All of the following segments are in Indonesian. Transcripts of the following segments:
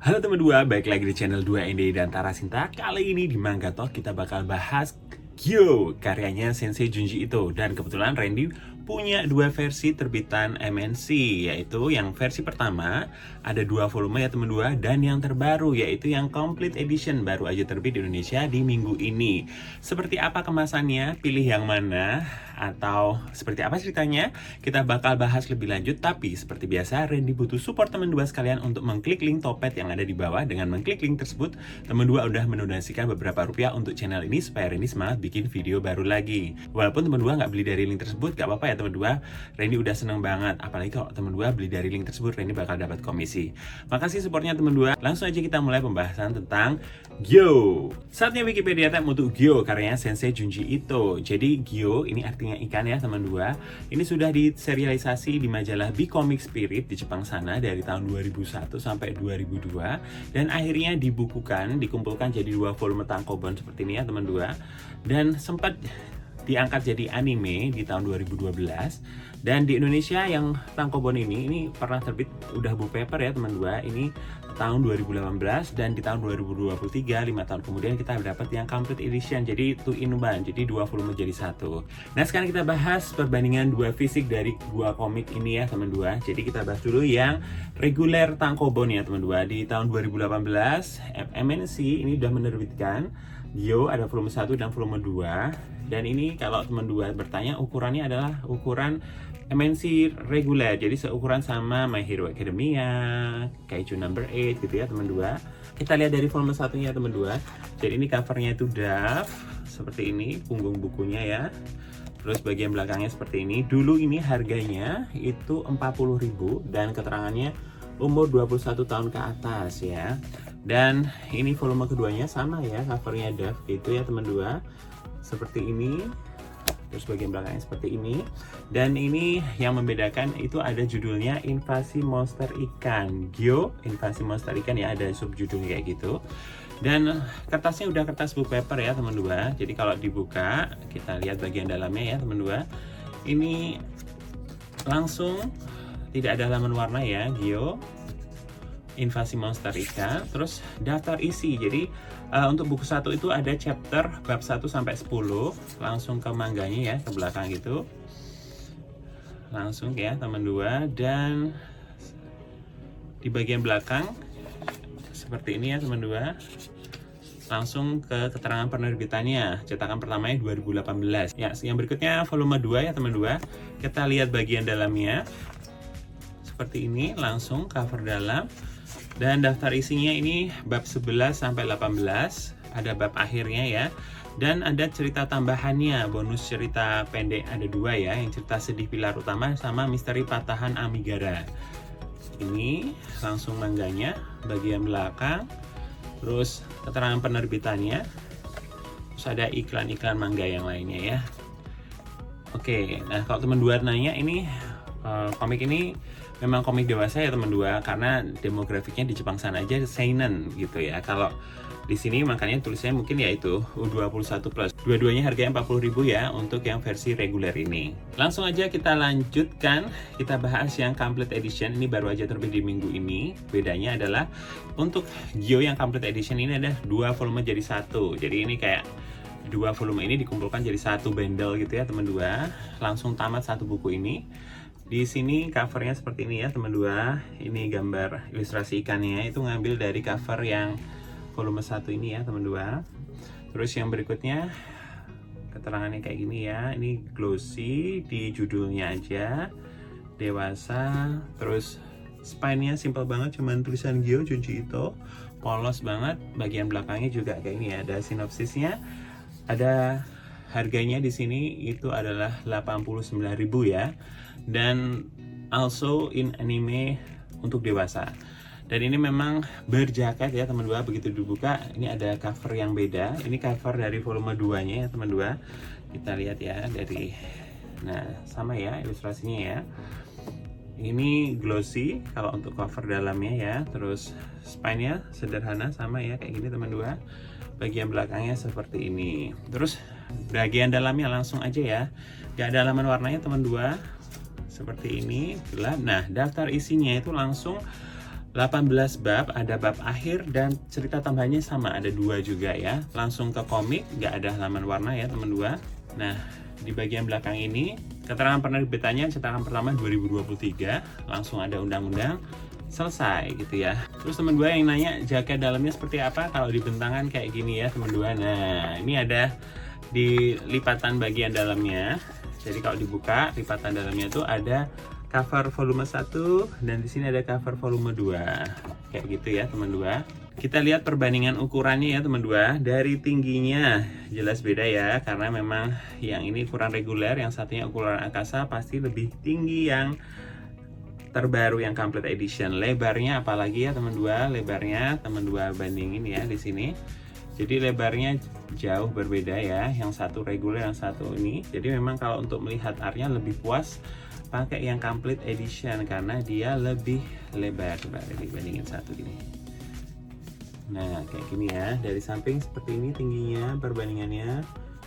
Halo teman dua, baik lagi di channel 2ND dan Tarasinta. Kali ini di Manga Talk kita bakal bahas Gyo, karyanya Sensei Junji Ito. Dan kebetulan Randy punya dua versi terbitan MNC, yaitu yang versi pertama ada 2 volume ya teman dua, dan yang terbaru yaitu yang Complete Edition baru aja terbit di Indonesia di minggu ini. Seperti apa kemasannya, pilih yang mana, atau seperti apa ceritanya, kita bakal bahas lebih lanjut. Tapi seperti biasa, Randy butuh support teman dua sekalian untuk mengklik link Topet yang ada di bawah. Dengan mengklik link tersebut, teman dua udah mendonasikan beberapa rupiah untuk channel ini supaya Randy semangat bikin video baru lagi. Walaupun teman dua nggak beli dari link tersebut, gak apa-apa ya teman dua. Randy udah seneng banget. Apalagi kalau teman dua beli dari link tersebut, Randy bakal dapat komisi. Makasih supportnya teman dua. Langsung aja kita mulai pembahasan tentang Gyo. Saatnya Wikipedia tab untuk Gyo, karyanya Sensei Junji Ito. Jadi Gyo ini artinya ikan ya teman dua. Ini sudah diserialisasi di majalah B-Comic Spirit di Jepang sana dari tahun 2001 sampai 2002, dan akhirnya dikumpulkan jadi 2 volume tankobon seperti ini ya teman dua, dan sempat diangkat jadi anime di tahun 2012. Dan di Indonesia yang tankobon ini pernah terbit udah book paper ya teman dua, ini tahun 2018, dan di tahun 2023 5 tahun kemudian kita dapat yang complete edition, jadi 2 in 1, jadi 2 volume jadi 1. Nah sekarang kita bahas perbandingan 2 fisik dari 2 komik ini ya teman dua. Jadi kita bahas dulu yang reguler tankobon ya teman dua. Di tahun 2018 MNC ini udah menerbitkan Gyo, ada volume 1 dan volume 2. Dan ini kalau teman dua bertanya, ukurannya adalah ukuran MNC reguler, jadi seukuran sama My Hero Academia, Kaiju Number 8 gitu ya teman dua. Kita lihat dari volume 1-nya teman dua. Jadi ini covernya itu DAF seperti ini, punggung bukunya ya. Terus bagian belakangnya seperti ini. Dulu ini harganya itu 40.000 dan keterangannya umur 21 tahun ke atas ya. Dan ini volume keduanya sama ya, covernya DAF gitu ya teman dua. Seperti ini. Terus bagian belakangnya seperti ini. Dan ini yang membedakan itu ada judulnya Invasi Monster Ikan. Gyo, Invasi Monster Ikan ya, ada subjudulnya kayak gitu. Dan kertasnya udah kertas book paper ya teman dua. Jadi kalau dibuka, kita lihat bagian dalamnya ya teman dua. Ini langsung tidak ada halaman warna ya, Gyo, Invasi Monster Ikan. Terus daftar isi. Jadi untuk buku 1 itu ada chapter bab 1 sampai 10. Langsung ke mangganya ya, ke belakang gitu. Langsung ya teman dua. Dan di bagian belakang seperti ini ya teman dua. Langsung ke keterangan penerbitannya. Cetakan pertamanya 2018. Ya, yang berikutnya volume 2 ya teman dua. Kita lihat bagian dalamnya. Seperti ini, langsung cover dalam. Dan daftar isinya ini bab 11 sampai 18, ada bab akhirnya ya. Dan ada cerita tambahannya, bonus cerita pendek ada 2 ya, yang cerita sedih pilar utama sama misteri patahan Amigara. Ini langsung mangganya, bagian belakang, terus keterangan penerbitannya, terus ada iklan-iklan manga yang lainnya ya. Oke, nah kalau teman dua nanya, ini komik ini memang komik dewasa ya teman dua, karena demografiknya di Jepang sana aja seinen gitu ya. Kalau di sini makanya tulisannya mungkin ya itu U21+. Dua-duanya harganya 40.000 ya untuk yang versi reguler ini. Langsung aja kita lanjutkan, kita bahas yang complete edition. Ini baru aja terbit di minggu ini. Bedanya adalah untuk Gyo yang complete edition ini ada 2 volume jadi 1. Jadi ini kayak 2 volume ini dikumpulkan jadi 1 bundle gitu ya teman dua. Langsung tamat 1 buku ini. Di sini covernya seperti ini ya teman dua. Ini gambar ilustrasi ikannya, itu ngambil dari cover yang volume 1 ini ya teman dua. Terus yang berikutnya keterangannya kayak gini ya. Ini glossy di judulnya aja, dewasa. Terus spine-nya simple banget, cuman tulisan Gyo Junji Ito, polos banget. Bagian belakangnya juga kayak ini ya, ada sinopsisnya. Ada harganya di sini itu adalah 89.000 ya. Dan also in anime untuk dewasa. Dan ini memang berjaket ya teman dua. Begitu dibuka, ini ada cover yang beda. Ini cover dari volume 2 nya ya teman dua. Kita lihat ya dari, nah sama ya ilustrasinya ya. Ini glossy kalau untuk cover dalamnya ya. Terus spine-nya sederhana sama ya kayak gini teman dua. Bagian belakangnya seperti ini. Terus bagian dalamnya langsung aja ya, gak ada halaman warnanya teman dua. Seperti ini gelap. Nah daftar isinya itu langsung 18 bab, ada bab akhir dan cerita tambahannya sama, ada 2 juga ya. Langsung ke komik, nggak ada halaman warna ya teman 2. Nah, di bagian belakang ini, keterangan penerbitannya cetakan pertama 2023, langsung ada undang-undang, selesai gitu ya. Terus teman 2 yang nanya jaket dalamnya seperti apa, kalau dibentangan kayak gini ya teman 2. Nah, ini ada di lipatan bagian dalamnya. Jadi kalau dibuka, lipatan dalamnya itu ada cover volume 1 dan di sini ada cover volume 2. Kayak gitu ya teman 2. Kita lihat perbandingan ukurannya ya teman 2. Dari tingginya jelas beda ya, karena memang yang ini ukuran reguler, yang satunya ukuran Akasa, pasti lebih tinggi yang terbaru yang complete edition. Lebarnya apalagi ya teman 2, lebarnya teman 2 bandingin ya di sini. Jadi lebarnya jauh berbeda ya, yang satu reguler, yang satu ini. Jadi memang kalau untuk melihat artnya lebih puas pakai yang complete edition karena dia lebih lebar. Coba dibandingin satu gini. Nah kayak gini ya, dari samping seperti ini tingginya perbandingannya,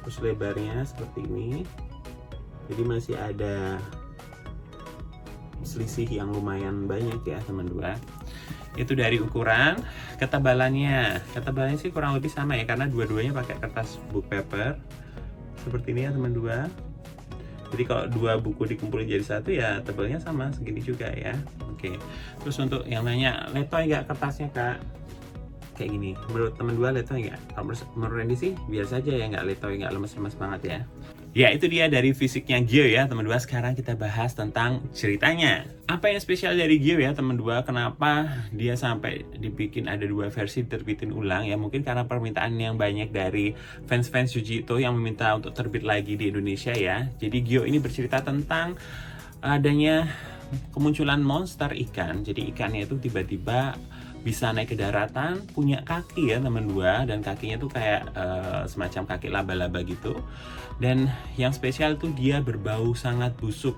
terus lebarnya seperti ini. Jadi masih ada selisih yang lumayan banyak ya teman 2. Itu dari ukuran. Ketebalannya sih kurang lebih sama ya, karena dua-duanya pakai kertas book paper seperti ini ya teman 2. Jadi kalau 2 buku dikumpulin jadi satu ya tebalnya sama segini juga ya. Oke. Terus untuk yang nanya letoy nggak kertasnya kak? Kayak gini. Menurut teman 2 letoy nggak? Kalau menurut Randy sih biasa aja ya, nggak letoy, nggak lemes-lemes banget ya. Ya itu dia dari fisiknya Gyo ya teman 2. Sekarang kita bahas tentang ceritanya. Apa yang spesial dari Gyo ya teman 2? Kenapa dia sampai dibikin ada 2 versi terbitin ulang ya? Mungkin karena permintaan yang banyak dari fans-fans Junji Ito yang meminta untuk terbit lagi di Indonesia ya. Jadi Gyo ini bercerita tentang adanya kemunculan monster ikan. Jadi ikannya itu tiba-tiba bisa naik ke daratan, punya kaki ya teman 2, dan kakinya tuh kayak semacam kaki laba-laba gitu. Dan yang spesial tuh dia berbau sangat busuk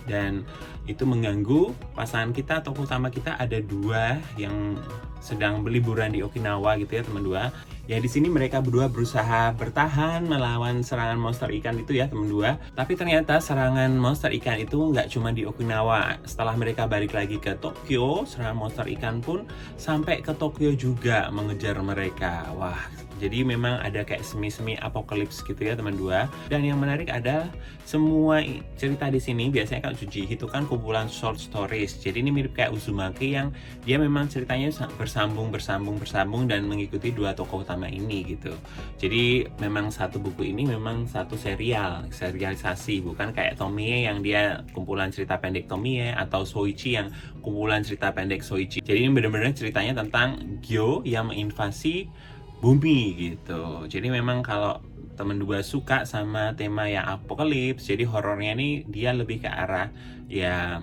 dan itu mengganggu pasangan kita. Tokoh utama kita ada 2 yang sedang berliburan di Okinawa gitu ya teman 2. Ya di sini mereka berdua berusaha bertahan melawan serangan monster ikan itu ya teman 2. Tapi ternyata serangan monster ikan itu nggak cuma di Okinawa. Setelah mereka balik lagi ke Tokyo, serangan monster ikan pun sampai ke Tokyo juga mengejar mereka. Wah, jadi memang ada kayak semi-semi apokalips gitu ya teman 2. Dan yang menarik adalah semua cerita di sini biasanya kalau Junji itu kan kumpulan short stories. Jadi ini mirip kayak Uzumaki yang dia memang ceritanya bersambung dan mengikuti 2 tokoh utama ini gitu. Jadi memang satu buku ini memang satu serialisasi, bukan kayak Tomie yang dia kumpulan cerita pendek Tomie atau Soichi yang kumpulan cerita pendek Soichi. Jadi ini benar-benar ceritanya tentang Gyo yang menginvasi bumi gitu. Jadi memang kalau teman 2 suka sama tema yang apokalips, jadi horornya nih dia lebih ke arah ya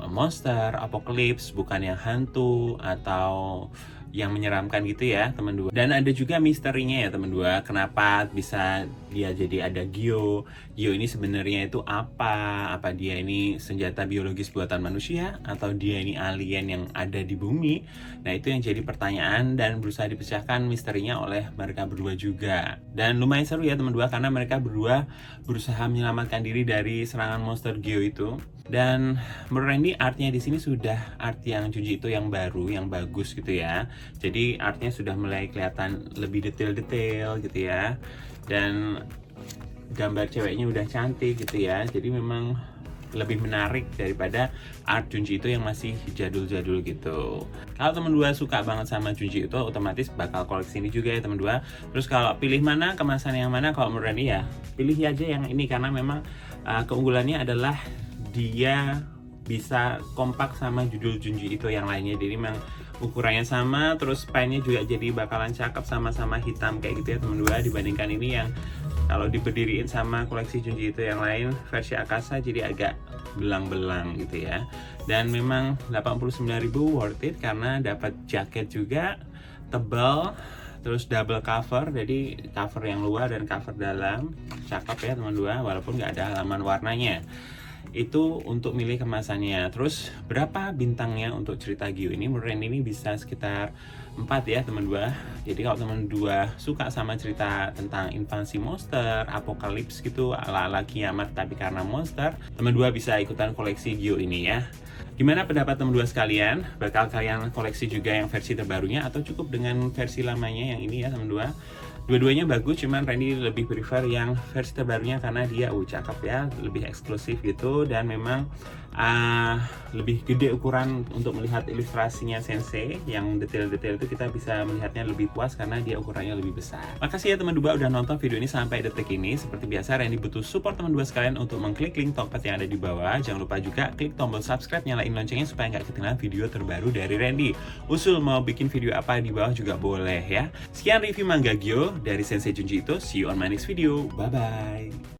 monster, apokalips, bukan yang hantu atau yang menyeramkan gitu ya teman 2. Dan ada juga misterinya ya teman 2. Kenapa bisa dia jadi ada Gyo? Gyo ini sebenarnya itu apa? Apa dia ini senjata biologis buatan manusia atau dia ini alien yang ada di bumi? Nah, itu yang jadi pertanyaan dan berusaha dipecahkan misterinya oleh mereka berdua juga. Dan lumayan seru ya teman 2 karena mereka berdua berusaha menyelamatkan diri dari serangan monster Gyo itu. Dan menurut Randy artnya di sini sudah art yang Junji Ito yang baru, yang bagus gitu ya. Jadi artnya sudah mulai kelihatan lebih detail-detail gitu ya. Dan gambar ceweknya udah cantik gitu ya. Jadi memang lebih menarik daripada art Junji Ito yang masih jadul-jadul gitu. Kalau teman 2 suka banget sama Junji Ito, otomatis bakal koleksi ini juga ya teman 2. Terus kalau pilih mana, kemasan yang mana, kalau menurut Randy ya pilih aja yang ini karena memang keunggulannya adalah dia bisa kompak sama judul Junji Ito yang lainnya. Jadi memang ukurannya sama, terus pennya juga jadi bakalan cakep, sama-sama hitam kayak gitu ya teman 2. Dibandingkan ini yang kalau diberdiriin sama koleksi Junji Ito yang lain versi Akasa jadi agak belang-belang gitu ya. Dan memang 89.000 worth it karena dapat jaket juga tebal, terus double cover, jadi cover yang luar dan cover dalam. Cakep ya teman 2 walaupun nggak ada halaman warnanya. Itu untuk milih kemasannya. Terus berapa bintangnya untuk cerita Gyo ini? Menurut Randy ini bisa sekitar 4 ya teman 2. Jadi kalau teman 2 suka sama cerita tentang invasi monster, apokalips gitu ala-ala kiamat tapi karena monster, teman 2 bisa ikutan koleksi Gyo ini ya. Gimana pendapat teman dua sekalian? Bakal kalian koleksi juga yang versi terbarunya atau cukup dengan versi lamanya yang ini ya teman dua? Dua-duanya bagus, cuman Randy lebih prefer yang versi terbarunya karena dia cakep ya, lebih eksklusif gitu, dan memang lebih gede ukuran untuk melihat ilustrasinya Sensei. Yang detail-detail itu kita bisa melihatnya lebih puas karena dia ukurannya lebih besar. Makasih ya teman dua udah nonton video ini sampai detik ini. Seperti biasa Randy butuh support teman dua sekalian untuk mengklik link Tokped yang ada di bawah. Jangan lupa juga klik tombol subscribe, nyalain loncengnya supaya nggak ketinggalan video terbaru dari Randy. Usul mau bikin video apa di bawah juga boleh ya. Sekian review manga Gyo dari Sensei Junji Ito. See you on my next video. Bye bye.